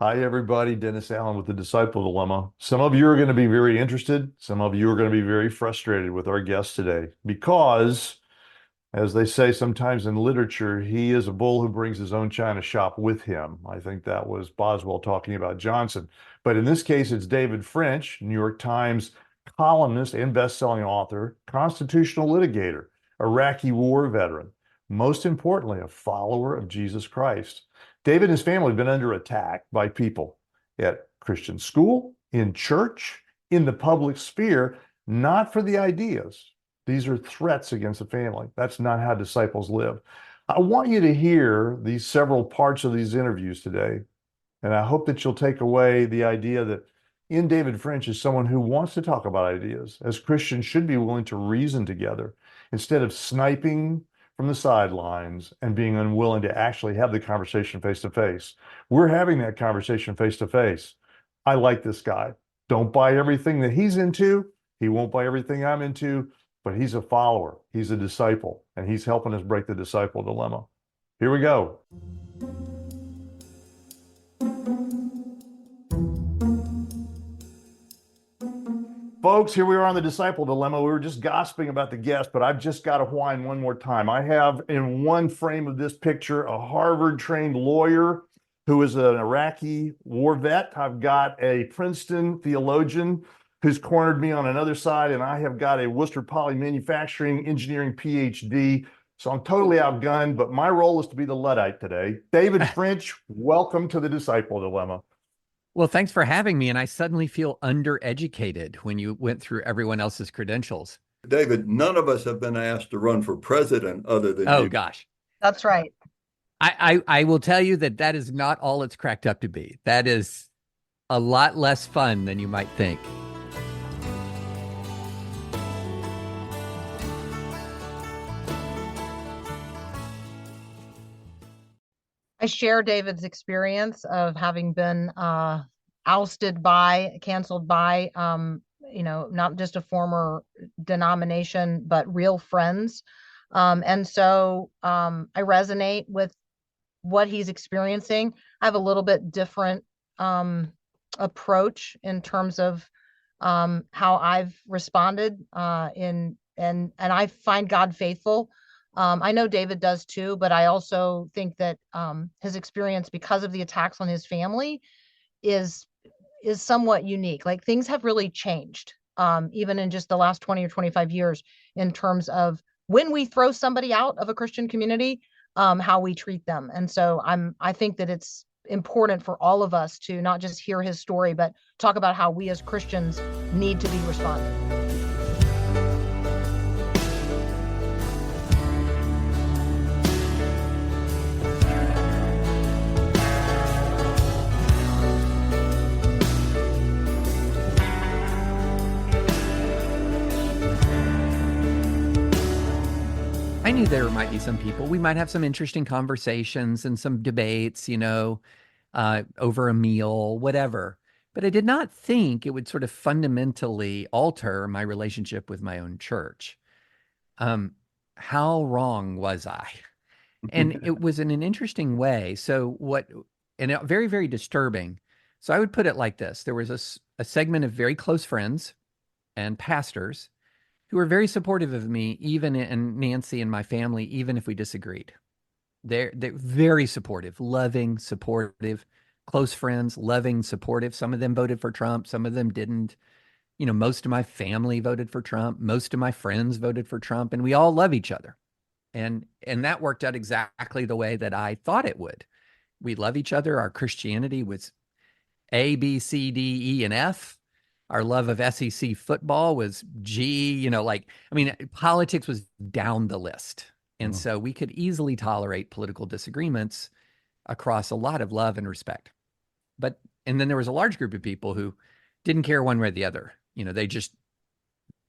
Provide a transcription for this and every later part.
Hi, everybody. Dennis Allen with the Disciple Dilemma. Some of you are going to be very interested. Some of you are going to be very frustrated with our guest today because, as they say sometimes in literature, he is a bull who brings his own china shop with him. I think that was Boswell talking about Johnson. But in this case, it's David French, New York Times columnist and best-selling author, constitutional litigator, Iraqi war veteran, most importantly, a follower of Jesus Christ. David and his family have been under attack by people at Christian school, in church, in the public sphere, not for the ideas. These are threats against the family. That's not how disciples live. I want you to hear these several parts of these interviews today, and I hope that you'll take away the idea that in David French is someone who wants to talk about ideas, as Christians should be willing to reason together instead of sniping from the sidelines and being unwilling to actually have the conversation face to face. We're having that conversation face to face. I like this guy. Don't buy everything that he's into. He won't buy everything I'm into, but he's a follower. He's a disciple, and he's helping us break the disciple dilemma. Here we go. Folks, here we are on the disciple dilemma. We were just gossiping about the guest, but I've just got to whine one more time. I have in one frame of this picture a Harvard-trained lawyer who is an Iraqi war vet. I've got a Princeton theologian who's cornered me on another side, and I have got a Worcester Poly manufacturing engineering PhD. So I'm totally outgunned, but my role is to be the Luddite today. David French, welcome to the disciple dilemma. Well, thanks for having me. And I suddenly feel undereducated when you went through everyone else's credentials. David, none of us have been asked to run for president other than Oh, you. gosh. That's right. I will tell you that that is not all it's cracked up to be. That is a lot less fun than you might think. I share David's experience of having been ousted by, canceled by, not just a former denomination, but real friends. And so I resonate with what he's experiencing. I have a little bit different approach in terms of how I've responded and I find God faithful. I know David does too, but I also think that his experience because of the attacks on his family is somewhat unique. Like things have really changed, even in just the last 20 or 25 years in terms of when we throw somebody out of a Christian community, how we treat them. And so I think that it's important for all of us to not just hear his story, but talk about how we as Christians need to be responsive. I knew there might be some people. We might have some interesting conversations and some debates, over a meal, whatever. But I did not think it would sort of fundamentally alter my relationship with my own church. How wrong was I? And it was in an interesting way. And very, very disturbing. So I would put it like this. There was a segment of very close friends and pastors who were very supportive of me, even and Nancy and my family, even if we disagreed. They're very supportive, loving, supportive, close friends, loving, supportive. Some of them voted for Trump. Some of them didn't. Most of my family voted for Trump. Most of my friends voted for Trump, and we all love each other. And that worked out exactly the way that I thought it would. We love each other. Our Christianity was A, B, C, D, E, and F. Our love of SEC football was G, politics was down the list. And so we could easily tolerate political disagreements across a lot of love and respect. And then there was a large group of people who didn't care one way or the other.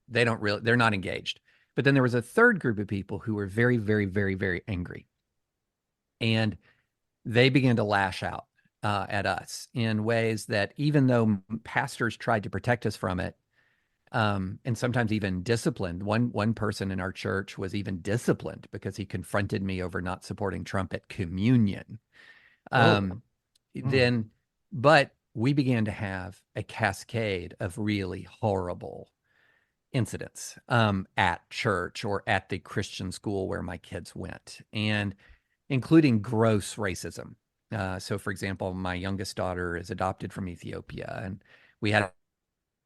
They're not engaged. But then there was a third group of people who were very, very, very, very angry. And they began to lash out at us in ways that, even though pastors tried to protect us from it, and sometimes even disciplined. One person in our church was even disciplined because he confronted me over not supporting Trump at communion. Then But we began to have a cascade of really horrible incidents at church or at the Christian school where my kids went, and including gross racism. So, for example, my youngest daughter is adopted from Ethiopia, and we had a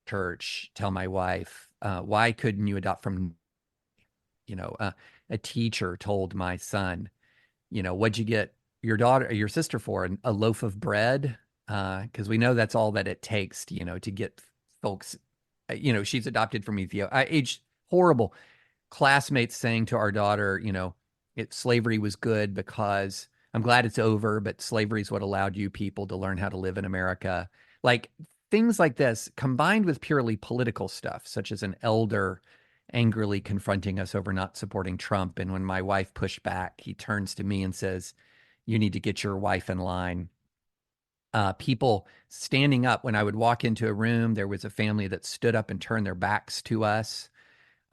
church tell my wife, why couldn't you adopt from, a teacher told my son, what'd you get your sister for? A loaf of bread? Because we know that's all that it takes to get folks, she's adopted from Ethiopia. Horrible. Classmates saying to our daughter, slavery was good because I'm glad it's over, but slavery is what allowed you people to learn how to live in America. Like things like this, combined with purely political stuff, such as an elder angrily confronting us over not supporting Trump. And when my wife pushed back, he turns to me and says, you need to get your wife in line. People standing up. When I would walk into a room, there was a family that stood up and turned their backs to us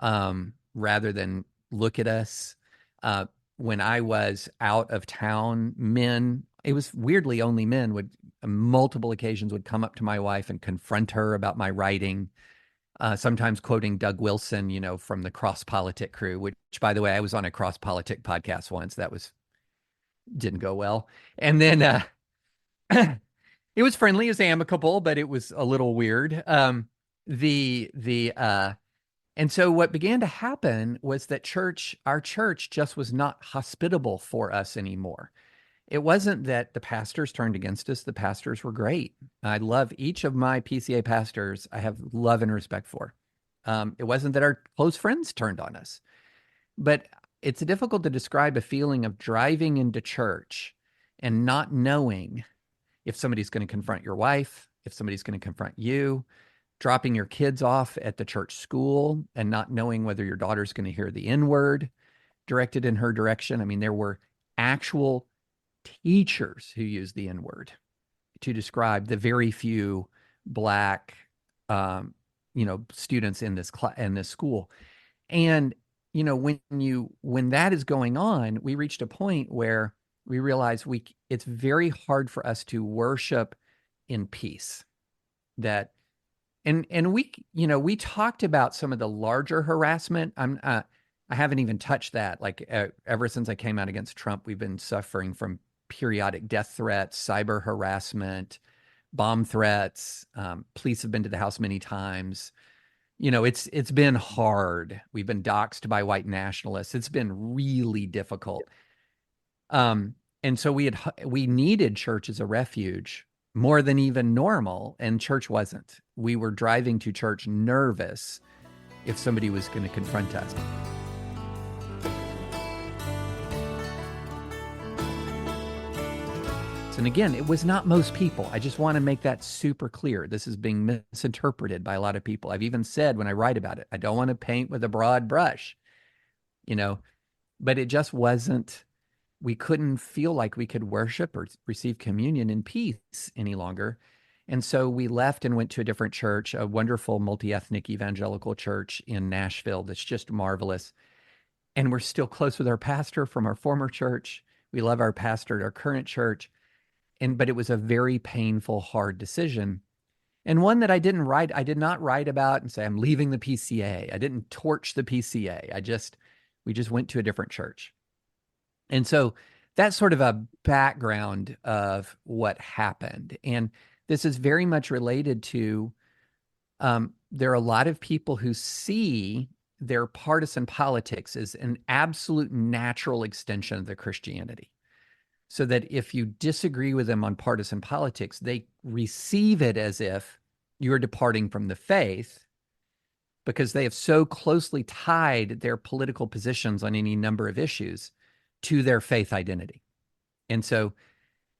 rather than look at us. When I was out of town, it was weirdly only men would, multiple occasions, would come up to my wife and confront her about my writing. Sometimes quoting Doug Wilson, from the Cross Politic crew, which, by the way, I was on a Cross Politic podcast once. That didn't go well. And then it was friendly, it was amicable, but it was a little weird. And so what began to happen was that our church just was not hospitable for us anymore. It wasn't that the pastors turned against us. The pastors were great. I love each of my PCA pastors. I have love and respect for. It wasn't that our close friends turned on us. But it's difficult to describe a feeling of driving into church and not knowing if somebody's going to confront your wife, if somebody's going to confront you, dropping your kids off at the church school and not knowing whether your daughter's going to hear the N-word directed in her direction. I mean, there were actual teachers who used the N-word to describe the very few Black, students in this school. And, when that is going on, we reached a point where we realized it's very hard for us to worship in peace. And we talked about some of the larger harassment. I haven't even touched that. Like ever since I came out against Trump, we've been suffering from periodic death threats, cyber harassment, bomb threats. Police have been to the house many times. It's been hard. We've been doxxed by white nationalists. It's been really difficult. And so we needed church as a refuge more than even normal, and church wasn't. We were driving to church nervous if somebody was going to confront us. And again, it was not most people. I just want to make that super clear. This is being misinterpreted by a lot of people. I've even said when I write about it, I don't want to paint with a broad brush, but it just wasn't. We couldn't feel like we could worship or receive communion in peace any longer. And so we left and went to a different church, a wonderful multi-ethnic evangelical church in Nashville that's just marvelous. And we're still close with our pastor from our former church. We love our pastor at our current church. But it was a very painful, hard decision. And one that I did not write about and say, I'm leaving the PCA. I didn't torch the PCA. We just went to a different church. And so that's sort of a background of what happened. And this is very much related to, there are a lot of people who see their partisan politics as an absolute natural extension of their Christianity. So that if you disagree with them on partisan politics, they receive it as if you're departing from the faith, because they have so closely tied their political positions on any number of issues to their faith identity. And so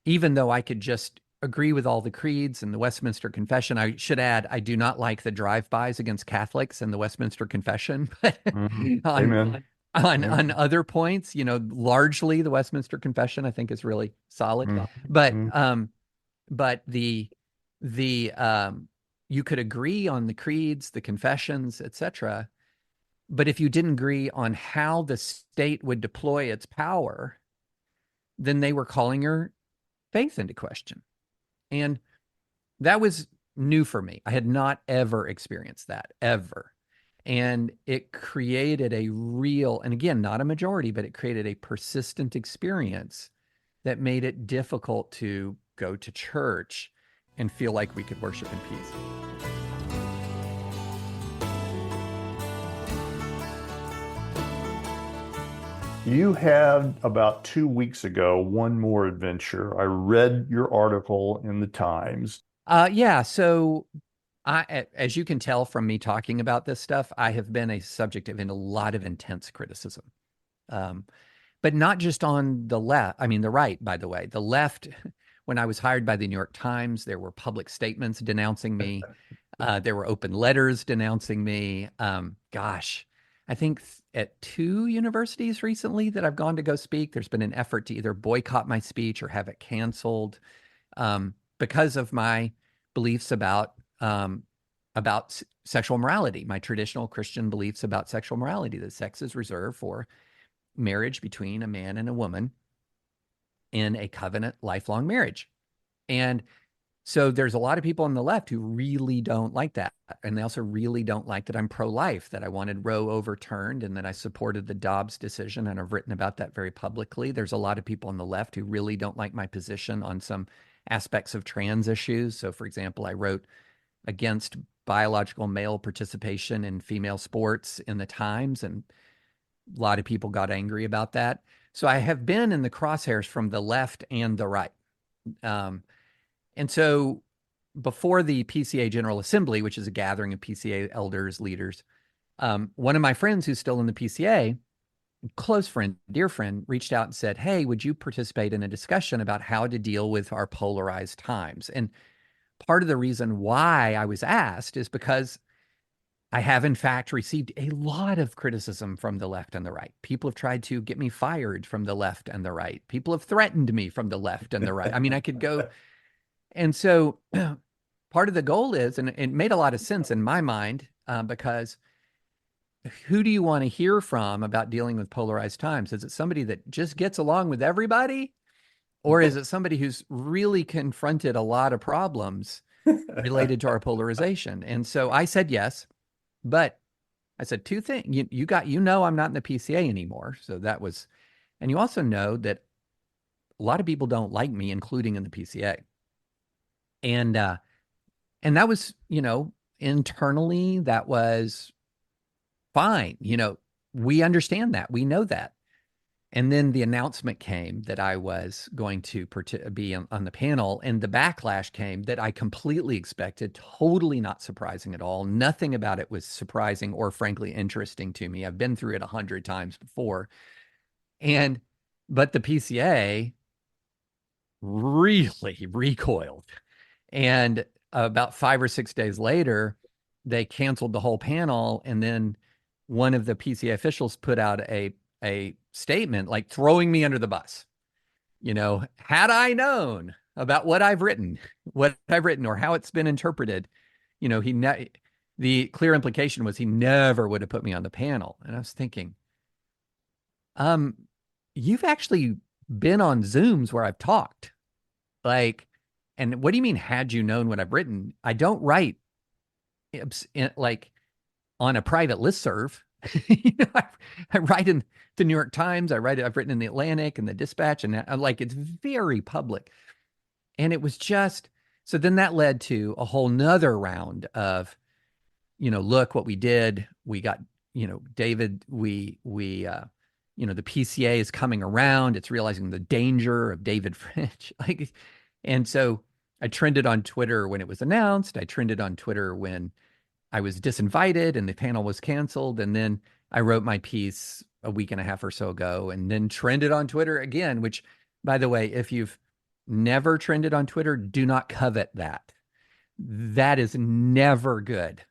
even though I could just agree with all the creeds and the Westminster Confession, I should add, I do not like the drive-bys against Catholics and the Westminster Confession. But Amen. on other points, largely the Westminster Confession, I think, is really solid. But you could agree on the creeds, the confessions, etc. But if you didn't agree on how the state would deploy its power, then they were calling your faith into question. And that was new for me. I had not ever experienced that, ever. And it created a real, and again, not a majority, but it created a persistent experience that made it difficult to go to church and feel like we could worship in peace. You had about 2 weeks ago one more adventure. I read your article in the Times. Yeah. So as you can tell from me talking about this stuff, I have been a subject of a lot of intense criticism. But not just on the left, I mean, the right, by the way. The left, when I was hired by the New York Times, there were public statements denouncing me. There were open letters denouncing me. I think at 2 universities recently that I've gone to go speak, there's been an effort to either boycott my speech or have it canceled because of my beliefs about sexual morality, my traditional Christian beliefs about sexual morality, that sex is reserved for marriage between a man and a woman in a covenant lifelong marriage. And so there's a lot of people on the left who really don't like that. And they also really don't like that I'm pro-life, that I wanted Roe overturned and that I supported the Dobbs decision. And I've written about that very publicly. There's a lot of people on the left who really don't like my position on some aspects of trans issues. So for example, I wrote against biological male participation in female sports in the Times, and a lot of people got angry about that. So I have been in the crosshairs from the left and the right. And so before the PCA General Assembly, which is a gathering of PCA elders, leaders, one of my friends who's still in the PCA, close friend, dear friend, reached out and said, hey, would you participate in a discussion about how to deal with our polarized times? And part of the reason why I was asked is because I have, in fact, received a lot of criticism from the left and the right. People have tried to get me fired from the left and the right. People have threatened me from the left and the right. I mean, I could go. And so part of the goal is, and it made a lot of sense in my mind, because who do you want to hear from about dealing with polarized times? Is it somebody that just gets along with everybody? Or is it somebody who's really confronted a lot of problems related to our polarization? And so I said yes, but I said 2 things. You know I'm not in the PCA anymore. So that was, and you also know that a lot of people don't like me, including in the PCA. And that was, internally, that was fine. We understand that. We know that. And then the announcement came that I was going to be on the panel, and the backlash came that I completely expected, totally not surprising at all. Nothing about it was surprising or frankly interesting to me. I've been through it 100 times before. But the PCA really recoiled. And about 5 or 6 days later, they canceled the whole panel. And then one of the PCA officials put out a statement like throwing me under the bus. Had I known about what I've written or how it's been interpreted, the clear implication was he never would have put me on the panel. And I was thinking, you've actually been on Zooms where I've talked. And what do you mean, had you known what I've written? I don't write like on a private listserv. I write in the New York Times. I've written in the Atlantic and the Dispatch, and it's very public. And it was just, so then that led to a whole nother round of, look what we did. We got, David, the PCA is coming around. It's realizing the danger of David French. And so I trended on Twitter when it was announced. I trended on Twitter when I was disinvited and the panel was canceled. And then I wrote my piece a week and a half or so ago, and then trended on Twitter again, which, by the way, if you've never trended on Twitter, do not covet that. That is never good.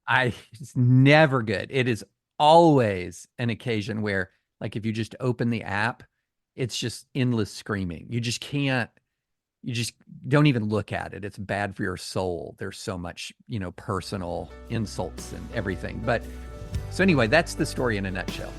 It's never good. It is always an occasion where, if you just open the app, it's just endless screaming. You just don't even look at it. It's bad for your soul. There's so much, personal insults and everything. But so anyway, that's the story in a nutshell.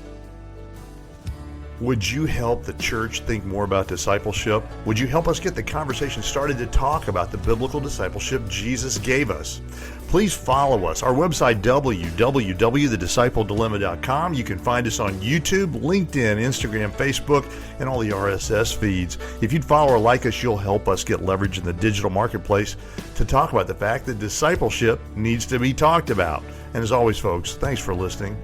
Would you help the church think more about discipleship? Would you help us get the conversation started to talk about the biblical discipleship Jesus gave us? Please follow us. Our website, www.thediscipledilemma.com. You can find us on YouTube, LinkedIn, Instagram, Facebook, and all the RSS feeds. If you'd follow or like us, you'll help us get leverage in the digital marketplace to talk about the fact that discipleship needs to be talked about. And as always, folks, thanks for listening.